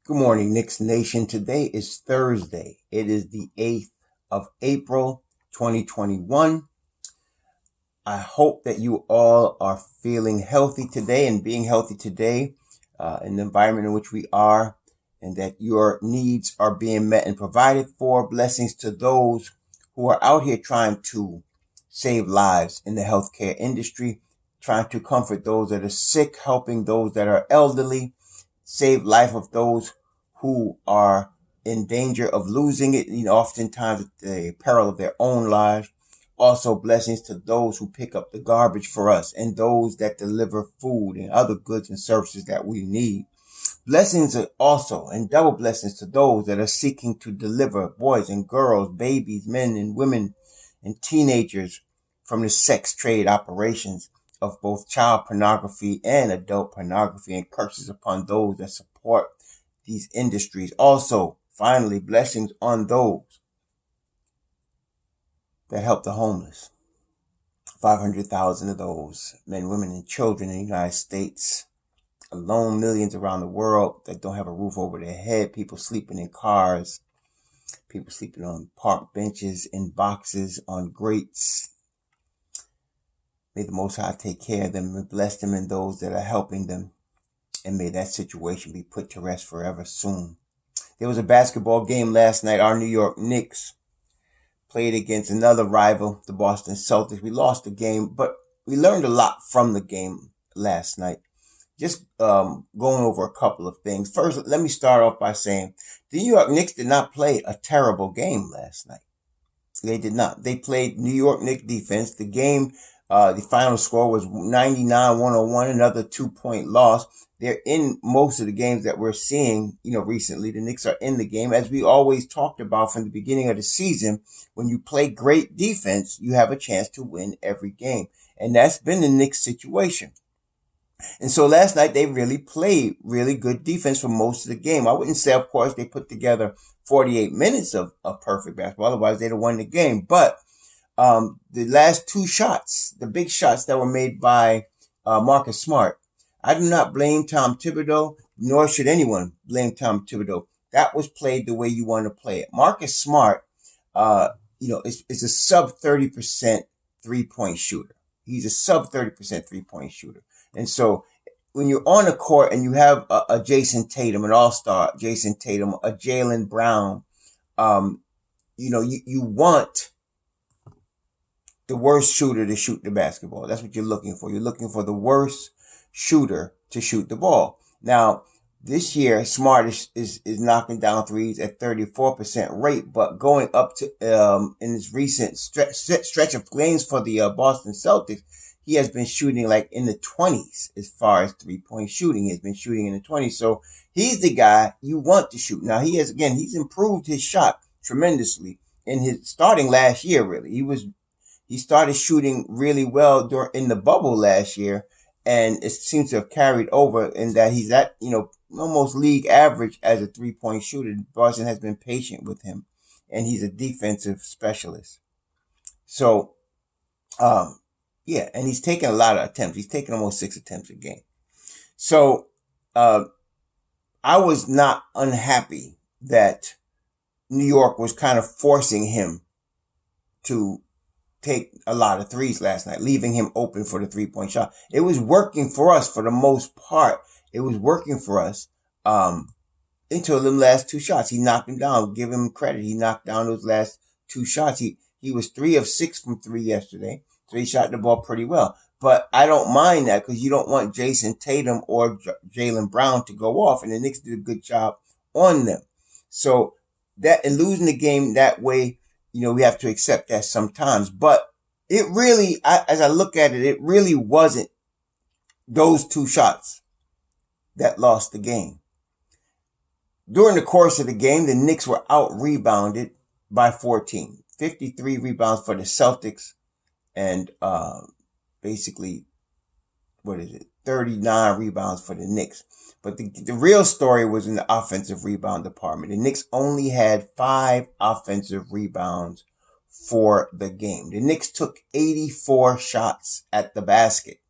Good morning, Knicks Nation. Today is Thursday. It is the 8th of April, 2021. I hope that you all are feeling healthy today and being healthy today in the environment in which we are, and that your needs are being met and provided for. Blessings to those who are out here trying to save lives in the healthcare industry, trying to comfort those that are sick, helping those that are elderly, save life of those who are in danger of losing it, oftentimes at the peril of their own lives. Also, blessings to those who pick up the garbage for us and those that deliver food and other goods and services that we need. Blessings are also, and double blessings to those that are seeking to deliver boys and girls, babies, men and women, and teenagers from the sex trade operations of both child pornography and adult pornography, and curses upon those that support these industries. Also, finally, blessings on those that help the homeless. 500,000 of those men, women, and children in the United States alone, millions around the world that don't have a roof over their head, people sleeping in cars, people sleeping on park benches, in boxes, on grates. May the Most High take care of them and bless them and those that are helping them. And may that situation be put to rest forever soon. There was a basketball game last night. Our New York Knicks played against another rival, the Boston Celtics. We lost the game, but we learned a lot from the game last night. Just going over a couple of things. First, let me start off by saying the New York Knicks did not play a terrible game last night. They did not. They played New York Knicks defense. The game, the final score was 99-101, another 2-point loss. They're in most of the games that we're seeing, recently. The Knicks are in the game. As we always talked about from the beginning of the season, when you play great defense, you have a chance to win every game. And that's been the Knicks situation. And so last night, they really played really good defense for most of the game. I wouldn't say, of course, they put together 48 minutes of perfect basketball. Otherwise, they'd have won the game. But the last two shots, the big shots that were made by Marcus Smart, I do not blame Tom Thibodeau, nor should anyone blame Tom Thibodeau. That was played the way you want to play it. Marcus Smart, is a sub 30% three-point shooter. He's a sub 30% three-point shooter. And so when you're on the court and you have a Jason Tatum, an all-star Jason Tatum, a Jaylen Brown, you want the worst shooter to shoot the basketball. That's what you're looking for. You're looking for the worst shooter to shoot the ball. Now, this year, Smart is knocking down threes at 34% rate, but going up to in his recent stretch of games for the Boston Celtics, he has been shooting like in the 20s as far as three-point shooting. He has been shooting in the 20s. So he's the guy you want to shoot. Now, he's improved his shot tremendously in his starting last year, really. He started shooting really well in the bubble last year, and it seems to have carried over in that he's at, almost league average as a three-point shooter. Boston has been patient with him, and he's a defensive specialist. So, and he's taken a lot of attempts. He's taken almost 6 attempts a game. So, I was not unhappy that New York was kind of forcing him to take a lot of threes last night, leaving him open for the three-point shot. It was working for us for the most part. It was working for us until the last two shots. He knocked him down. Give him credit. He knocked down those last two shots. He was 3 of 6 from 3 yesterday, so he shot the ball pretty well. But I don't mind that because you don't want Jason Tatum or Jaylen Brown to go off, and the Knicks did a good job on them. So that, and losing the game that way, we have to accept that sometimes. But it really, as I look at it, it really wasn't those two shots that lost the game. During the course of the game, the Knicks were out-rebounded by 14. 53 rebounds for the Celtics and basically, 39 rebounds for the Knicks. But the real story was in the offensive rebound department. The Knicks only had 5 offensive rebounds for the game. The Knicks took 84 shots at the basket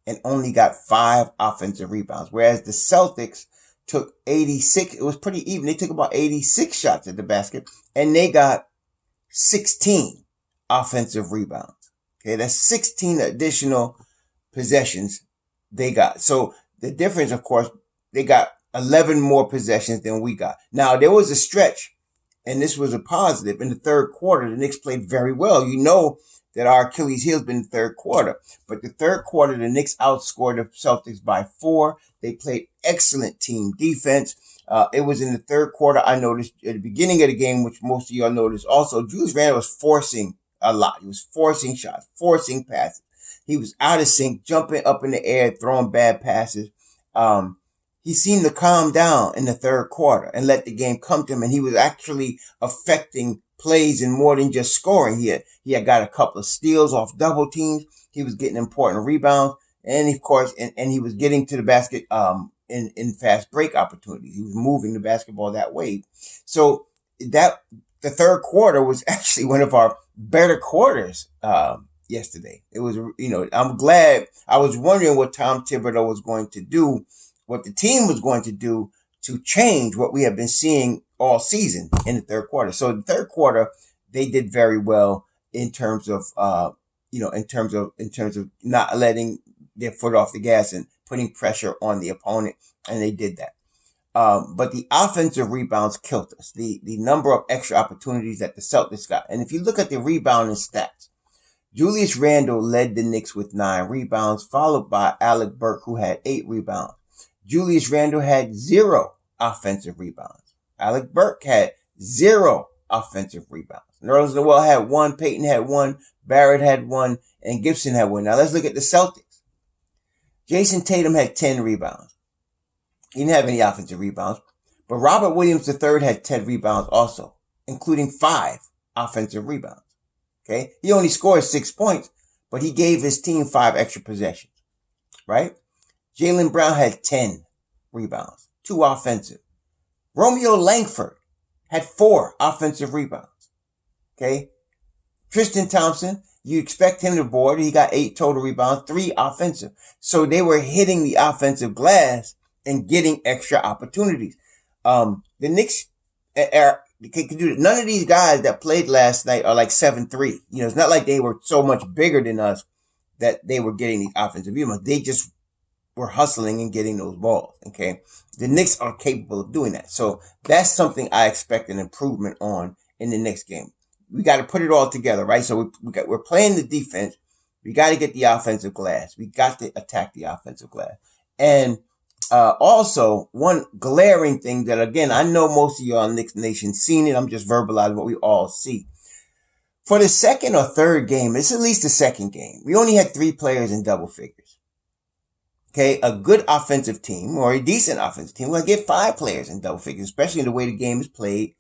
and only got 5 offensive rebounds, whereas the Celtics took 86. It was pretty even. They took about 86 shots at the basket, and they got 16 offensive rebounds. Okay, that's 16 additional possessions they got. So the difference, of course, they got 11 more possessions than we got. Now, there was a stretch, and this was a positive. In the third quarter, the Knicks played very well. You know that our Achilles heel has been the third quarter. But the third quarter, the Knicks outscored the Celtics by 4. They played excellent team defense. It was in the third quarter, I noticed at the beginning of the game, which most of y'all noticed also, Julius Randle was forcing a lot. He was forcing shots, forcing passes. He was out of sync, jumping up in the air, throwing bad passes. He seemed to calm down in the third quarter and let the game come to him. And he was actually affecting plays and more than just scoring. He had got a couple of steals off double teams. He was getting important rebounds. And of course, and he was getting to the basket, in fast break opportunities. He was moving the basketball that way. So the third quarter was actually one of our better quarters, yesterday. It was, I'm glad. I was wondering what Tom Thibodeau was going to do, what the team was going to do to change what we have been seeing all season in the third quarter. So the third quarter, they did very well in terms of, in terms of not letting their foot off the gas and putting pressure on the opponent. And they did that. But the offensive rebounds killed us. The number of extra opportunities that the Celtics got. And if you look at the rebounding stats, Julius Randle led the Knicks with 9 rebounds, followed by Alec Burks, who had 8 rebounds. Julius Randle had 0 offensive rebounds. Alec Burks had 0 offensive rebounds. Nerlens Noel had 1, Payton had 1, Barrett had 1, and Gibson had 1. Now let's look at the Celtics. Jason Tatum had 10 rebounds. He didn't have any offensive rebounds, but Robert Williams III had 10 rebounds also, including 5 offensive rebounds. Okay. He only scored 6 points, but he gave his team 5 extra possessions, right? Jaylen Brown had 10 rebounds, 2 offensive. Romeo Langford had 4 offensive rebounds. Okay. Tristan Thompson, you expect him to board. He got 8 total rebounds, 3 offensive. So they were hitting the offensive glass and getting extra opportunities. The Knicks can do it. None of these guys that played last night are like 7'3". It's not like they were so much bigger than us that they were getting these offensive rebounds. They just were hustling and getting those balls. Okay. The Knicks are capable of doing that. So that's something I expect an improvement on in the next game. We got to put it all together, right? So we're playing the defense. We got to get the offensive glass. We got to attack the offensive glass. And also, one glaring thing that, again, I know most of y'all in Knicks Nation seen it. I'm just verbalizing what we all see. For the second or third game, it's at least the second game, we only had 3 players in double figures. Okay, a good offensive team or a decent offensive team will get 5 players in double figures, especially in the way the game is played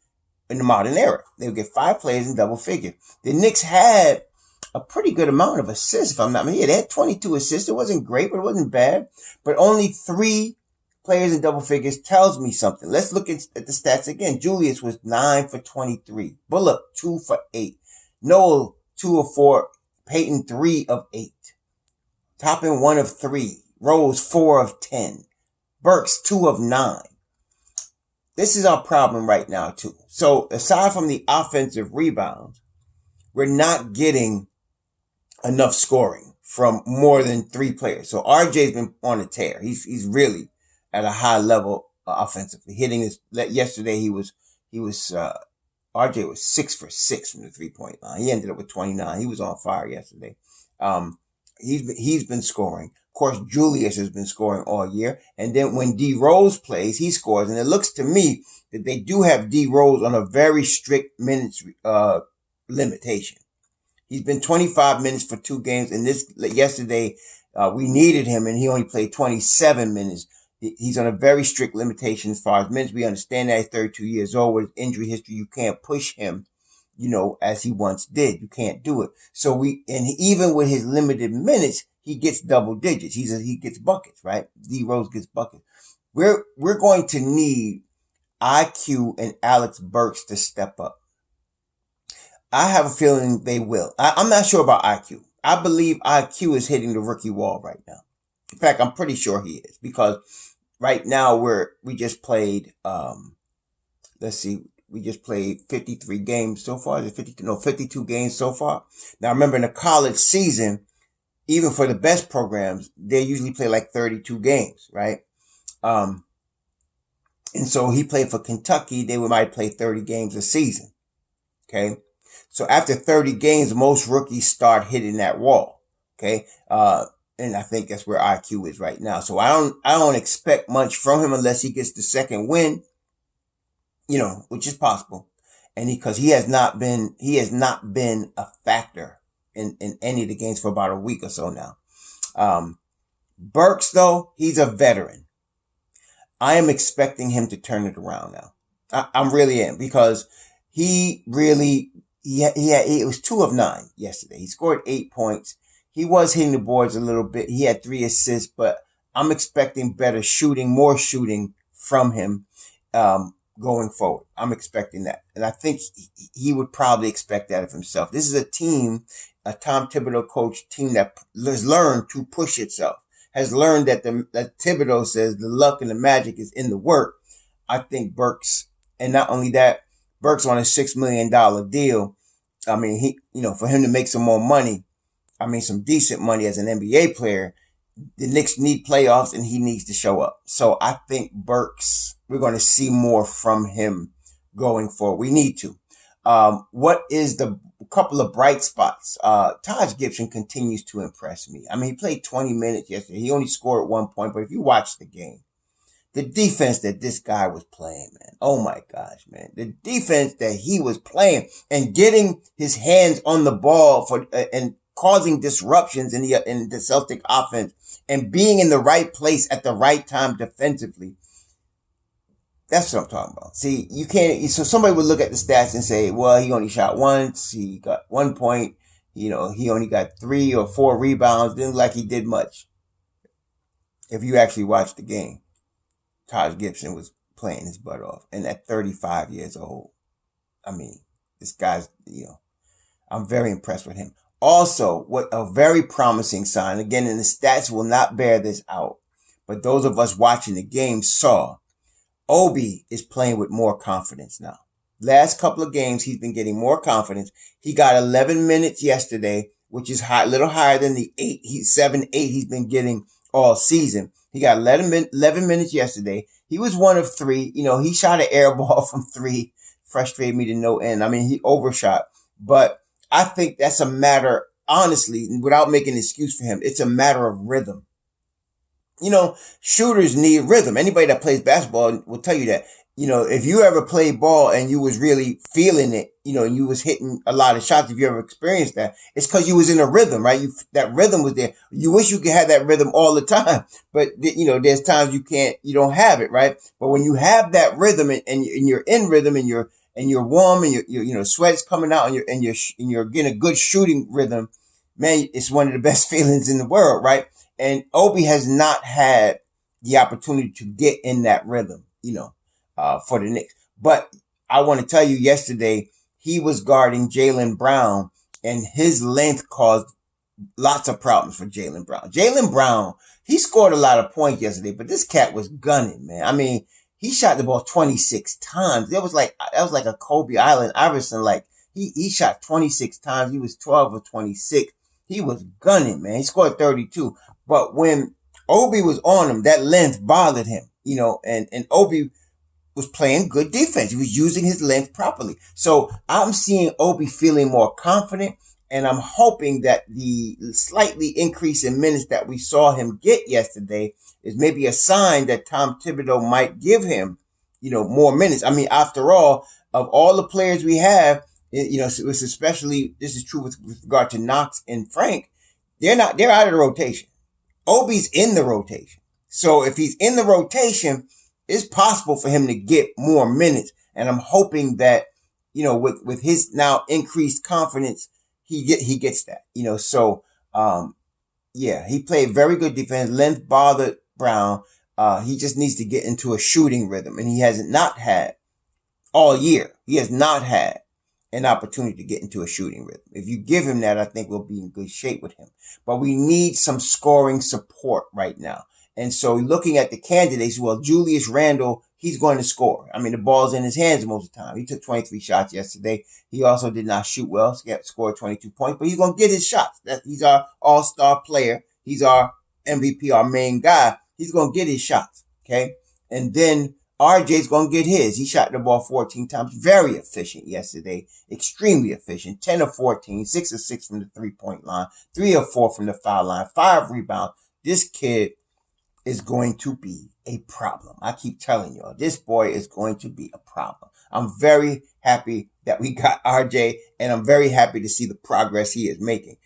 in the modern era. They would get 5 players in double figures. The Knicks had a pretty good amount of assists, if I'm not mistaken. They had 22 assists. It wasn't great, but it wasn't bad. But only 3 players in double figures tells me something. Let's look at the stats again. Julius was 9 for 23. Bullock, 2 for 8. Noel, 2 of 4. Payton, 3 of 8. Toppin, 1 of 3. Rose, 4 of 10. Burks, 2 of 9. This is our problem right now, too. So aside from the offensive rebounds, we're not getting enough scoring from more than 3 players. So RJ's been on a tear. He's really at a high level offensively. Hitting his, yesterday RJ was 6 for 6 from the 3-point line. He ended up with 29. He was on fire yesterday. He's been scoring. Of course, Julius has been scoring all year. And then when D Rose plays, he scores. And it looks to me that they do have D Rose on a very strict minutes, limitation. He's been 25 minutes for 2 games. And yesterday, we needed him and he only played 27 minutes. He's on a very strict limitation as far as minutes. We understand that he's 32 years old with injury history. You can't push him, as he once did. You can't do it. So and even with his limited minutes, he gets double digits. He gets buckets, right? D Rose gets buckets. We're going to need IQ and Alex Burks to step up. I have a feeling they will. I'm not sure about IQ. I believe IQ is hitting the rookie wall right now. In fact, I'm pretty sure he is because right now we just played, let's see, we just played 53 games so far. Is it 50? No, 52 games so far. Now remember, in the college season, even for the best programs, they usually play like 32 games, right? Um, and so he played for Kentucky. They might play 30 games a season. Okay. So after 30 games, most rookies start hitting that wall. Okay. And I think that's where IQ is right now. So I don't expect much from him unless he gets the second win, which is possible. And because he has not been a factor in any of the games for about a week or so now. Burks, though, he's a veteran. I am expecting him to turn it around now. I really am, because he really, it was 2 of 9 yesterday. He scored 8 points. He was hitting the boards a little bit. He had 3 assists, but I'm expecting better shooting, more shooting from him, going forward. I'm expecting that. And I think he would probably expect that of himself. This is a team, a Tom Thibodeau coach team that has learned to push itself, has learned that that Thibodeau says the luck and the magic is in the work. I think Burks, and not only that, Burks on a $6 million deal. I mean, for him to make some more money, some decent money as an NBA player, the Knicks need playoffs and he needs to show up. So I think Burks, we're going to see more from him going forward. We need to. What is the couple of bright spots? Taj Gibson continues to impress me. He played 20 minutes yesterday. He only scored 1 point, but if you watch the game, the defense that this guy was playing, man. Oh my gosh, man. The defense that he was playing and getting his hands on the ball and causing disruptions in the Celtic offense and being in the right place at the right time defensively. That's what I'm talking about. See, you can't, so somebody would look at the stats and say, well, he only shot once. He got 1 point. He only got 3 or 4 rebounds. Didn't look like he did much. If you actually watch the game, Taj Gibson was playing his butt off. And at 35 years old, this guy's, I'm very impressed with him. Also, what a very promising sign, again, and the stats will not bear this out, but those of us watching the game saw Obi is playing with more confidence now. Last couple of games, he's been getting more confidence. He got 11 minutes yesterday, which is a little higher than the 7, 8 he's been getting all season. He got 11 minutes yesterday. He was 1 of 3. He shot an air ball from 3. Frustrated me to no end. He overshot. But I think that's a matter, honestly, without making an excuse for him, it's a matter of rhythm. Shooters need rhythm. Anybody that plays basketball will tell you that. If you ever played ball and you was really feeling it, and you was hitting a lot of shots, if you ever experienced that, it's because you was in a rhythm, right? That rhythm was there. You wish you could have that rhythm all the time, but there's times you don't have it, right? But when you have that rhythm and you're in rhythm and you're warm and your sweat's coming out and you're getting a good shooting rhythm, man, it's one of the best feelings in the world, right? And Obi has not had the opportunity to get in that rhythm, for the Knicks. But I want to tell you, yesterday, he was guarding Jaylen Brown, and his length caused lots of problems for Jaylen Brown. Jaylen Brown, he scored a lot of points yesterday, but this cat was gunning, man. He shot the ball 26 times. That was like a Kobe Allen Iverson. Like, he shot 26 times. He was 12 or 26. He was gunning, man. He scored 32. But when Obi was on him, that length bothered him, and Obi was playing good defense. He was using his length properly. So I'm seeing Obi feeling more confident, and I'm hoping that the slightly increase in minutes that we saw him get yesterday is maybe a sign that Tom Thibodeau might give him, more minutes. After all, of all the players we have, it's especially, this is true with regard to Knox and Frank, they're out of the rotation. Obi's in the rotation. So if he's in the rotation, it's possible for him to get more minutes. And I'm hoping that, with his now increased confidence, he gets that, so, he played very good defense. Length bothered Brown. He just needs to get into a shooting rhythm, and he has not had all year. He has not had an opportunity to get into a shooting rhythm. If you give him that, I think we'll be in good shape with him. But we need some scoring support right now. And so looking at the candidates, well, Julius Randle, he's going to score. I mean, the ball's in his hands most of the time. He took 23 shots yesterday. He also did not shoot well, scored 22 points, but he's going to get his shots. He's our all-star player. He's our MVP, our main guy. He's going to get his shots, okay? And then RJ's going to get his. He shot the ball 14 times. Very efficient yesterday. Extremely efficient. 10 of 14, 6 of 6 from the three-point line, 3 of 4 from the foul line, 5 rebounds. This kid is going to be a problem. I keep telling y'all, this boy is going to be a problem. I'm very happy that we got RJ, and I'm very happy to see the progress he is making.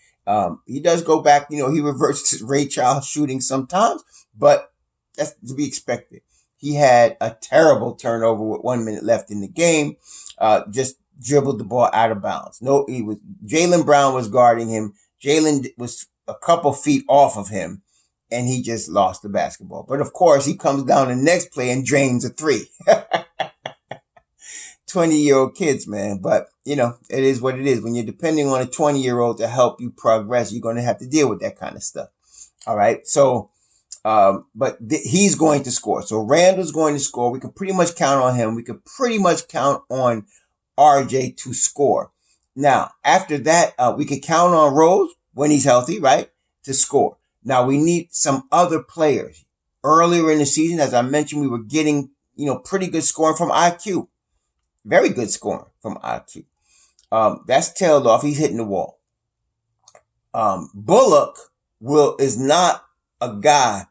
He does go back, he reverts to Ray Charles shooting sometimes, but that's to be expected. He had a terrible turnover with 1 minute left in the game. Just dribbled the ball out of bounds. Jaylen Brown was guarding him. Jaylen was a couple feet off of him, and he just lost the basketball. But of course, he comes down the next play and drains a 3. 20-year-old kids, man. But, it is what it is. When you're depending on a 20-year-old to help you progress, you're going to have to deal with that kind of stuff. All right. So, he's going to score. So Randall's going to score. We can pretty much count on him. We can pretty much count on RJ to score. Now, after that, we can count on Rose when he's healthy, right, to score. Now, we need some other players. Earlier in the season, as I mentioned, we were getting, pretty good scoring from IQ. Very good scoring from IQ. That's tailed off. He's hitting the wall. Bullock is not a guy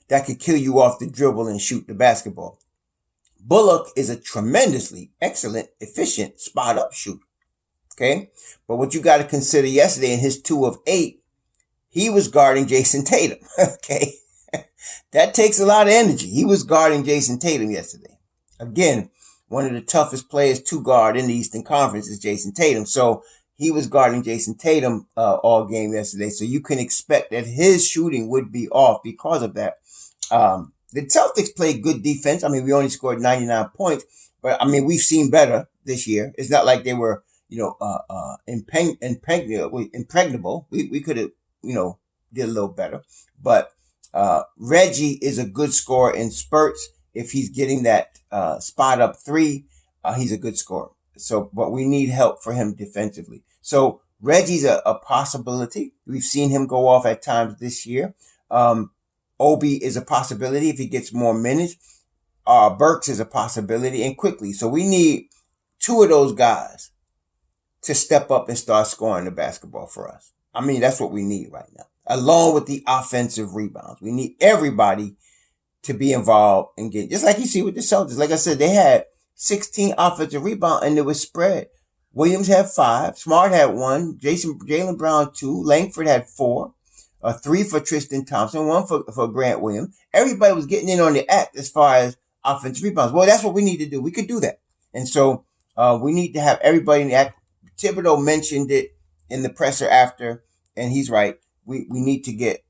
that could kill you off the dribble and shoot the basketball. Bullock is a tremendously excellent, efficient spot-up shooter. Okay? But what you got to consider yesterday in his 2 of 8, he was guarding Jason Tatum. Okay? That takes a lot of energy. He was guarding Jason Tatum yesterday. Again, one of the toughest players to guard in the Eastern Conference is Jason Tatum. So he was guarding Jason Tatum all game yesterday. So you can expect that his shooting would be off because of that. The Celtics played good defense. I mean, we only scored 99 points, but I mean, we've seen better this year. It's not like they were, impregnable. We could have, did a little better, but, Reggie is a good scorer in spurts. If he's getting that, spot up 3, he's a good scorer. So, but we need help for him defensively. So Reggie's a possibility. We've seen him go off at times this year. Obi is a possibility if he gets more minutes. Burks is a possibility, and quickly. So we need 2 of those guys to step up and start scoring the basketball for us. I mean, that's what we need right now, along with the offensive rebounds. We need everybody to be involved and get, just like you see with the Celtics. Like I said, they had 16 offensive rebounds and it was spread. Williams had 5, Smart had 1, Jaylen Brown 2, Langford had 4, 3 for Tristan Thompson, 1 for Grant Williams. Everybody was getting in on the act as far as offensive rebounds. Well, that's what we need to do. We could do that. And so, we need to have everybody in the act. Thibodeau mentioned it in the presser after, and he's right. We need to get,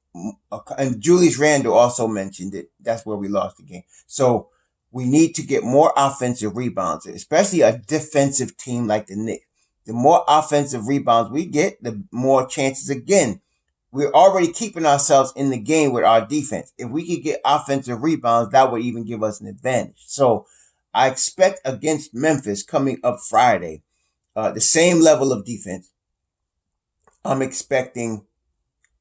and Julius Randle also mentioned it. That's where we lost the game. So we need to get more offensive rebounds, especially a defensive team like the Knicks. The more offensive rebounds we get, the more chances. Again, we're already keeping ourselves in the game with our defense. If we could get offensive rebounds, that would even give us an advantage. So I expect against Memphis coming up Friday, the same level of defense. I'm expecting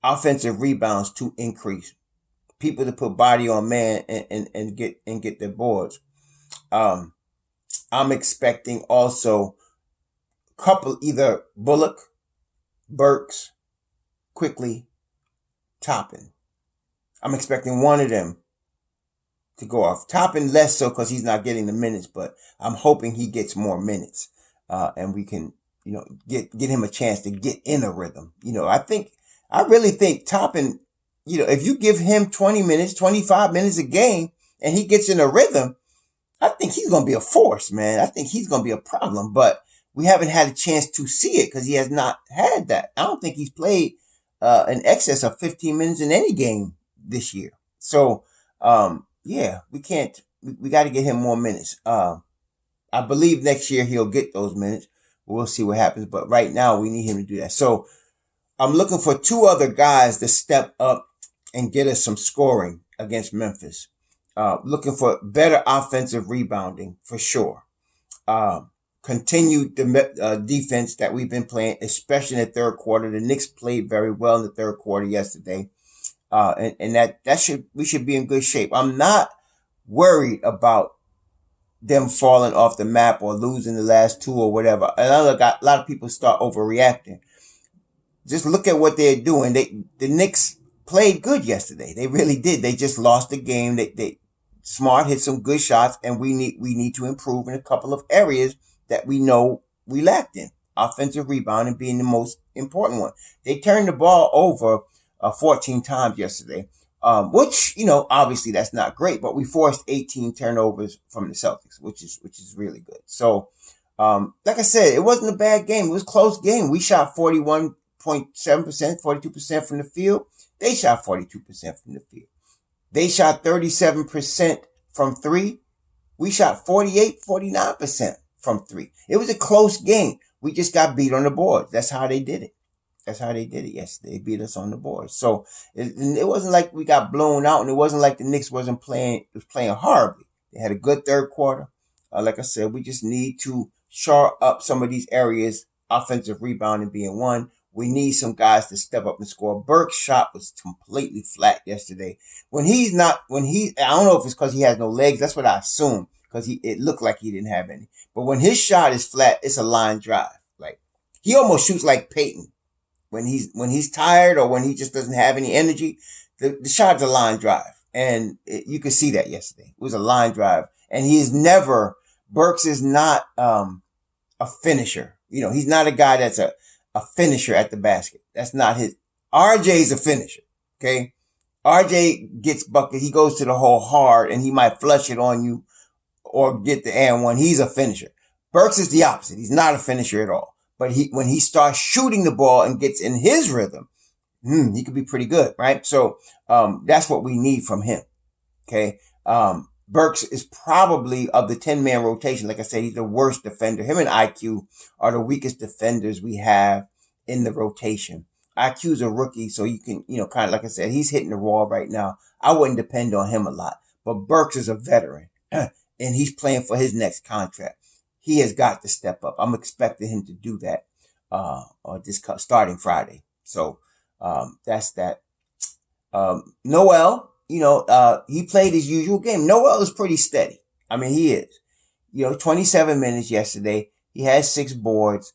offensive rebounds to increase. People to put body on man and get their boards. I'm expecting also either Bullock, Burks, quickly, Toppin. I'm expecting one of them to go off. Toppin less so because he's not getting the minutes, but I'm hoping he gets more minutes. And we can, get him a chance to get in a rhythm. I really think Toppin, if you give him 20 minutes, 25 minutes a game and he gets in a rhythm, I think he's going to be a force, man. I think he's going to be a problem, but we haven't had a chance to see it because he has not had that. I don't think he's played in excess of 15 minutes in any game this year. So, we can't, we got to get him more minutes. I believe next year he'll get those minutes. We'll see what happens. But right now we need him to do that. So I'm looking for 2 other guys to step up and get us some scoring against Memphis. Looking for better offensive rebounding for sure. Uh, Continued the defense that we've been playing, especially in the third quarter. The Knicks played very well in the third quarter yesterday, and that should we should be in good shape. I'm not worried about them falling off the map or losing the last two or whatever. And I look, a lot of people start overreacting. Just look at what they're doing. The Knicks played good yesterday. They really did. They just lost the game. They Smart hit some good shots, and we need to improve in a couple of areas that we know we lacked in. Offensive rebounding being the most important one. They turned the ball over 14 times yesterday, which obviously that's not great, but we forced 18 turnovers from the Celtics, which is really good. So, like I said, it wasn't a bad game. It was a close game. We shot 41.7%, 42% from the field. They shot 42% from the field. They shot 37% from three. We shot 48, 49% from three. It was a close game. We just got beat on the board. That's how they did it. That's how they did it yesterday. They beat us on the board. So it wasn't like we got blown out, and it wasn't like the Knicks was playing horribly. They had a good third quarter. Like I said, we just need to shore up some of these areas, offensive rebounding being one. We need some guys to step up and score. Burke's shot was completely flat yesterday. I don't know if it's because he has no legs. That's what I assume, because it looked like he didn't have any. But when his shot is flat, it's a line drive. Like, he almost shoots like Peyton. When he's tired or when he just doesn't have any energy, the shot's a line drive. And you could see that yesterday. It was a line drive. And Burks is not a finisher. He's not a guy that's a finisher at the basket. That's not his. RJ's a finisher. Okay? RJ gets bucket. He goes to the hole hard, and he might flush it on you or get the and one. He's a finisher. Burks is the opposite. He's not a finisher at all. But when he starts shooting the ball and gets in his rhythm, he could be pretty good, right? So that's what we need from him. Okay. Burks is probably, of the 10-man rotation, like I said, he's the worst defender. Him and IQ are the weakest defenders we have in the rotation. IQ's a rookie, so you can, kind of, like I said, he's hitting the wall right now. I wouldn't depend on him a lot. But Burks is a veteran, and he's playing for his next contract. He has got to step up. I'm expecting him to do that starting Friday. So that's that. Noel, he played his usual game. Noel is pretty steady. I mean, he is. 27 minutes yesterday. He had 6 boards.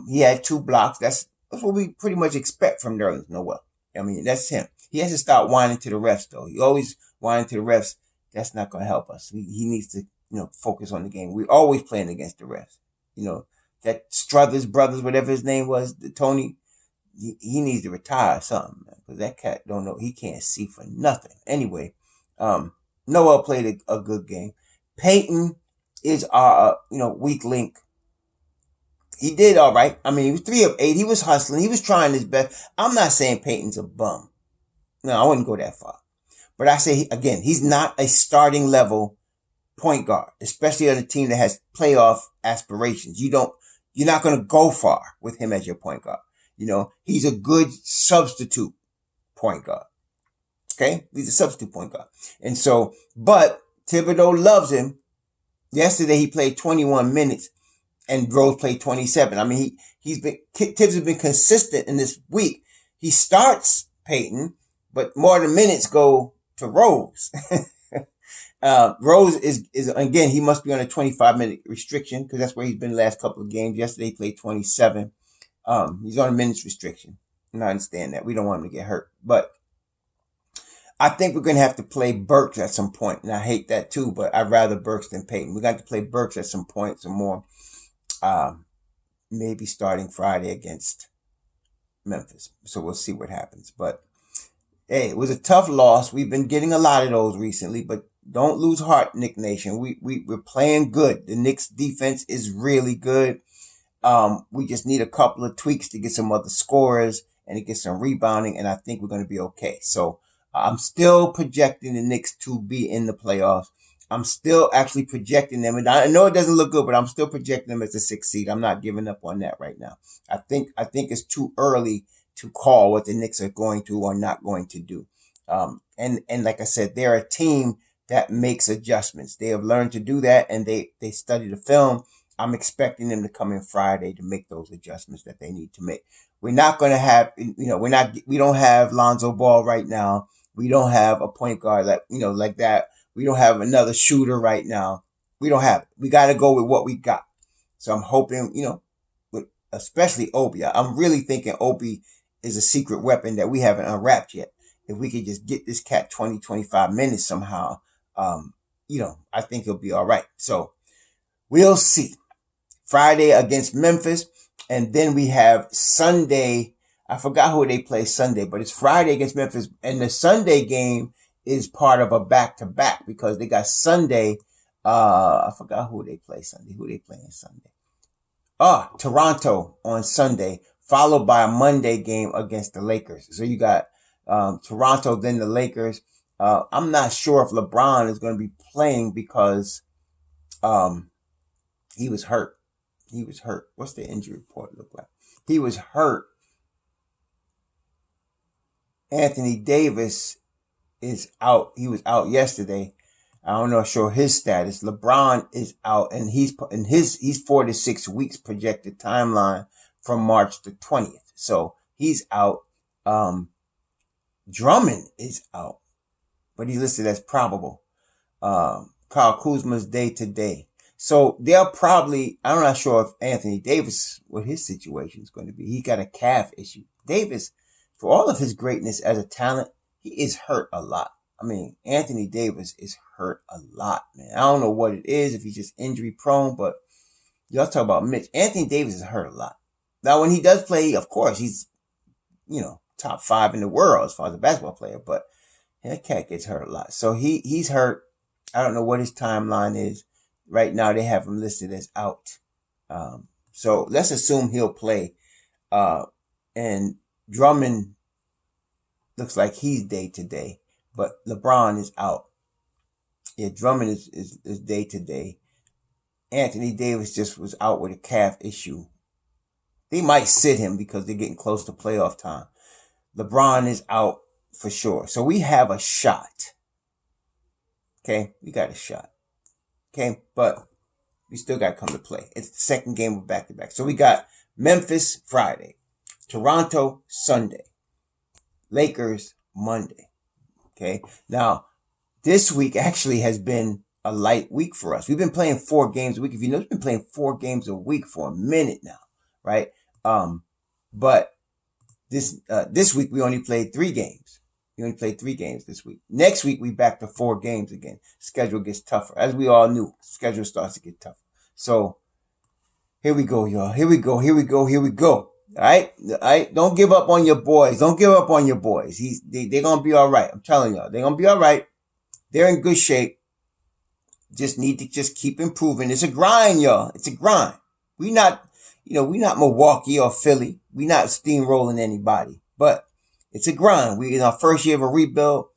He had 2 blocks. That's what we pretty much expect from Nerlens Noel. I mean, that's him. He has to start whining to the refs, though. He always whining to the refs. That's not going to help us. He needs to focus on the game. We're always playing against the refs. That Struthers brothers, whatever his name was, Tony, he needs to retire or something, man, because that cat don't know. He can't see for nothing. Anyway, Noel played a good game. Peyton is our, weak link. He did all right. I mean, he was 3 of 8. He was hustling. He was trying his best. I'm not saying Peyton's a bum. No, I wouldn't go that far. But I say, again, he's not a starting level point guard, especially on a team that has playoff aspirations. You're not going to go far with him as your point guard. He's a good substitute point guard. Okay? He's a substitute point guard. And so, but Thibodeau loves him. Yesterday he played 21 minutes and Rose played 27. I mean, Tibbs has been consistent in this week. He starts Peyton, but more of the minutes go to Rose. Rose is again, he must be on a 25-minute restriction because that's where he's been the last couple of games. Yesterday he played 27. He's on a minutes restriction. And I understand that. We don't want him to get hurt. But I think we're going to have to play Burks at some point. And I hate that too, but I'd rather Burks than Peyton. We're going to have to play Burks at some point some more. Maybe starting Friday against Memphis. So we'll see what happens. But hey, it was a tough loss. We've been getting a lot of those recently, but don't lose heart, Knick Nation. We're playing good. The Knicks defense is really good. We just need a couple of tweaks to get some other scorers and to get some rebounding, and I think we're going to be okay. So I'm still projecting the Knicks to be in the playoffs. I'm still actually projecting them, and I know it doesn't look good, but I'm still projecting them as a 6th seed. I'm not giving up on that right now. I think it's too early to call what the Knicks are going to or not going to do. And like I said, they're a team that makes adjustments. They have learned to do that, and they study the film. I'm expecting them to come in Friday to make those adjustments that they need to make. We're not going to have, we don't have Lonzo Ball right now. We don't have a point guard like that. We don't have another shooter right now. We don't have it. We got to go with what we got. So I'm hoping, with especially Obi. I'm really thinking Obi is a secret weapon that we haven't unwrapped yet. If we could just get this cat 20, 25 minutes somehow, I think he'll be all right. So we'll see. Friday against Memphis. And then we have Sunday. I forgot who they play Sunday, but it's Friday against Memphis. And the Sunday game is part of a back-to-back because they got Sunday. I forgot who they play Sunday. Who they playing Sunday? Toronto on Sunday, followed by a Monday game against the Lakers. So you got Toronto, then the Lakers. I'm not sure if LeBron is going to be playing because he was hurt. What's the injury report look like? He was hurt. Anthony Davis is out. He was out yesterday. I don't know sure his status. LeBron is out, and he's 4 to 6 weeks projected timeline from March the 20th. So he's out. Drummond is out, but he's listed as probable. Kyle Kuzma's day to day. So they'll probably, I'm not sure if Anthony Davis, what his situation is going to be. He got a calf issue. Davis, for all of his greatness as a talent, he is hurt a lot. I mean, Anthony Davis is hurt a lot, man. I don't know what it is, if he's just injury prone, but y'all talk about Mitch. Anthony Davis is hurt a lot. Now, when he does play, of course, he's, top 5 in the world as far as a basketball player, but that cat gets hurt a lot. So he's hurt. I don't know what his timeline is. Right now, they have him listed as out. So let's assume he'll play. And Drummond looks like he's day to day, but LeBron is out. Yeah, Drummond is day to day. Anthony Davis just was out with a calf issue. They might sit him because they're getting close to playoff time. LeBron is out for sure. So we have a shot. Okay, we got a shot. Okay, but we still got to come to play. It's the second game of back-to-back. So we got Memphis Friday, Toronto Sunday, Lakers Monday. Okay, now this week actually has been a light week for us. We've been playing 4 games a week. If you know, we've been playing 4 games a week for a minute now, right? But this week we only played 3 games. We only played 3 games this week. Next week, we back to 4 games again. Schedule gets tougher. As we all knew, schedule starts to get tougher. So, here we go, y'all. Here we go. All right? Don't give up on your boys. They're going to be all right. I'm telling y'all. They're going to be all right. They're in good shape. Just need to just keep improving. It's a grind, y'all. It's a grind. We not Milwaukee or Philly. We not steamrolling anybody. But it's a grind. We in our first year of a rebuild.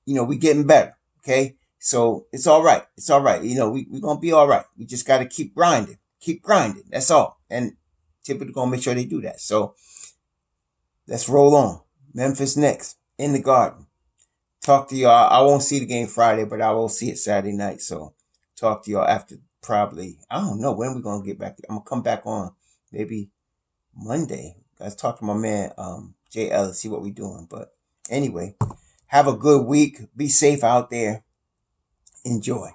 We getting better. Okay. So it's all right. We're going to be all right. We just got to keep grinding. That's all. And typically going to make sure they do that. So let's roll on. Memphis Knicks in the Garden. Talk to y'all. I won't see the game Friday, but I will see it Saturday night. So talk to y'all after probably, I don't know when we're going to get back. I'm going to come back on maybe Monday. Let's talk to my man, JL, see what we're doing. But anyway, have a good week. Be safe out there. Enjoy.